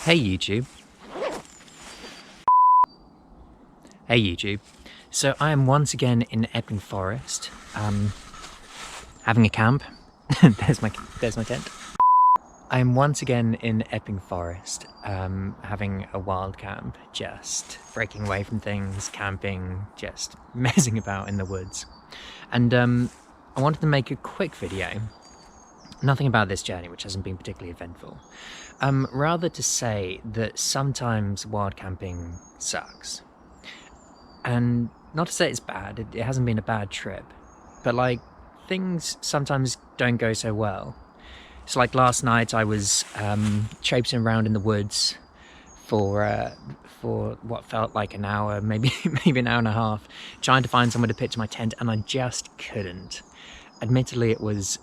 Hey YouTube. Hey YouTube. So I am once again in Epping Forest, having a camp. there's my tent. I am once again in Epping Forest, having a wild camp, just breaking away from things, camping, just messing about in the woods. And I wanted to make a quick video. Nothing about this journey, which hasn't been particularly eventful. Rather to say that sometimes wild camping sucks. And not to say it's bad, it hasn't been a bad trip, but like, things sometimes don't go so well. So like last night I was traipsing around in the woods for what felt like an hour, maybe an hour and a half, trying to find somewhere to pitch my tent, and I just couldn't. Admittedly, it was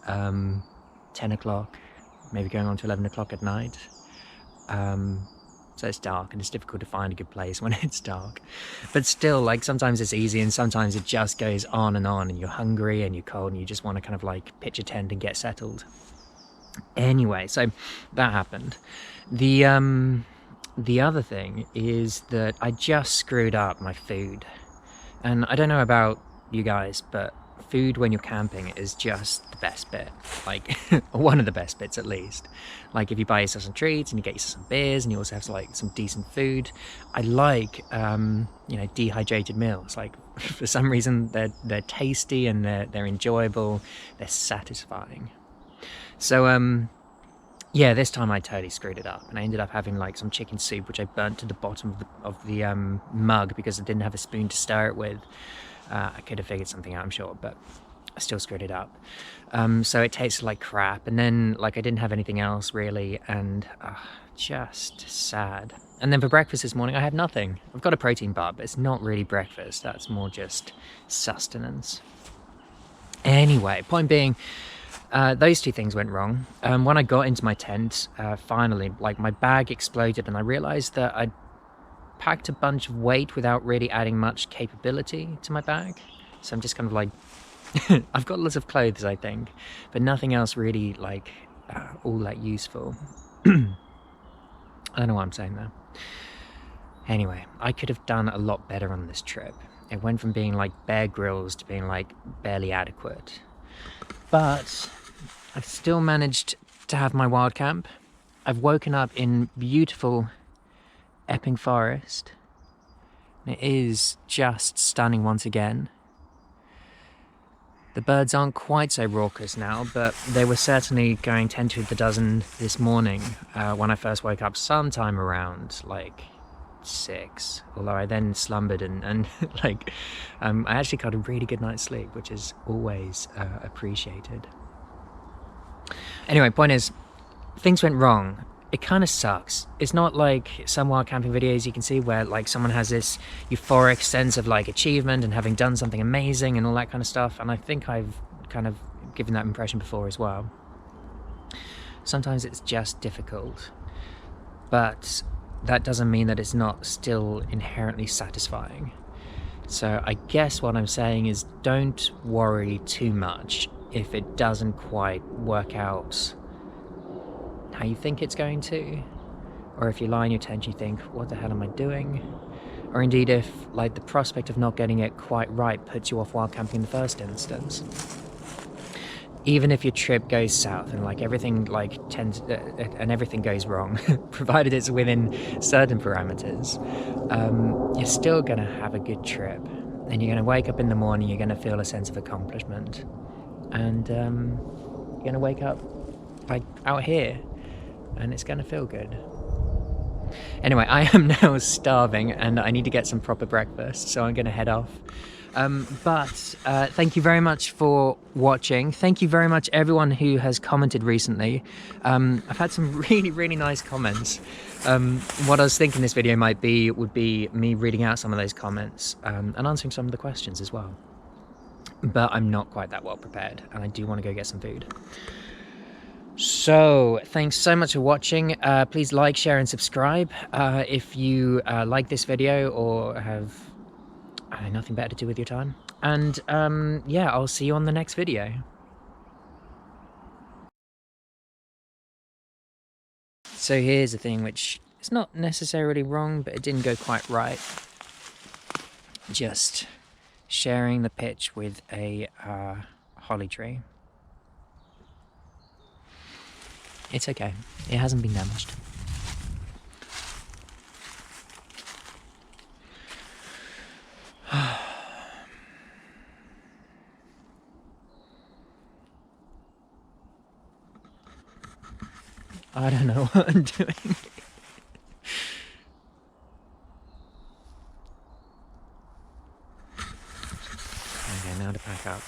10 o'clock, maybe going on to 11 o'clock at night. So it's dark and it's difficult to find a good place when it's dark. But still, like, sometimes it's easy and sometimes it just goes on and you're hungry and you're cold and you just want to kind of like pitch a tent and get settled. Anyway, so that happened. The other thing is that I just screwed up my food. And I don't know about you guys, but food when you're camping is just the best bit, like one of the best bits at least. Like if you buy yourself some treats and you get yourself some beers and you also have like some decent food. I like you know, dehydrated meals. Like for some reason they're tasty and they're enjoyable, they're satisfying. So yeah, this time I totally screwed it up and I ended up having like some chicken soup which I burnt to the bottom of the mug because I didn't have a spoon to stir it with. I could have figured something out, I'm sure, but I still screwed it up. So it tasted like crap, and then like I didn't have anything else really, and just sad. And then for breakfast this morning I had nothing. I've got a protein bar, but it's not really breakfast, that's more just sustenance. Anyway, point being, those two things went wrong. When I got into my tent, finally, like my bag exploded and I realized that I'd packed a bunch of weight without really adding much capability to my bag. So I'm just kind of like, I've got lots of clothes, I think, but nothing else really like all that useful. I don't know what I'm saying there. Anyway, I could have done a lot better on this trip. It went from being like Bear Grylls to being like barely adequate. But I've still managed to have my wild camp. I've woken up in beautiful Epping Forest. It is just stunning once again. The birds aren't quite so raucous now, but they were certainly going 10 to the dozen this morning when I first woke up, sometime around like 6. Although I then slumbered and like I actually got a really good night's sleep, which is always appreciated. Anyway, point is, things went wrong. It kind of sucks. It's not like some wild camping videos you can see where like someone has this euphoric sense of like achievement and having done something amazing and all that kind of stuff, and I think I've kind of given that impression before as well. Sometimes it's just difficult, but that doesn't mean that it's not still inherently satisfying. So I guess what I'm saying is, don't worry too much if it doesn't quite work out how you think it's going to, or if you lie in your tent you think, what the hell am I doing? Or indeed if like the prospect of not getting it quite right puts you off wild camping in the first instance. Even if your trip goes south and like everything like and everything goes wrong, provided it's within certain parameters, you're still gonna have a good trip, and you're gonna wake up in the morning, you're gonna feel a sense of accomplishment, and you're gonna wake up like out here and it's gonna feel good. Anyway, I am now starving and I need to get some proper breakfast, so I'm gonna head off. But thank you very much for watching. Thank you very much everyone who has commented recently. I've had some really nice comments. What I was thinking this video would be me reading out some of those comments and answering some of the questions as well. But I'm not quite that well prepared and I do want to go get some food. So thanks so much for watching. Please like, share and subscribe if you like this video or have nothing better to do with your time. And yeah, I'll see you on the next video. So here's the thing which It's not necessarily wrong, but it didn't go quite right. Just sharing the pitch with a holly tree. It's okay. It hasn't been damaged. I don't know what I'm doing. Okay, now to pack up.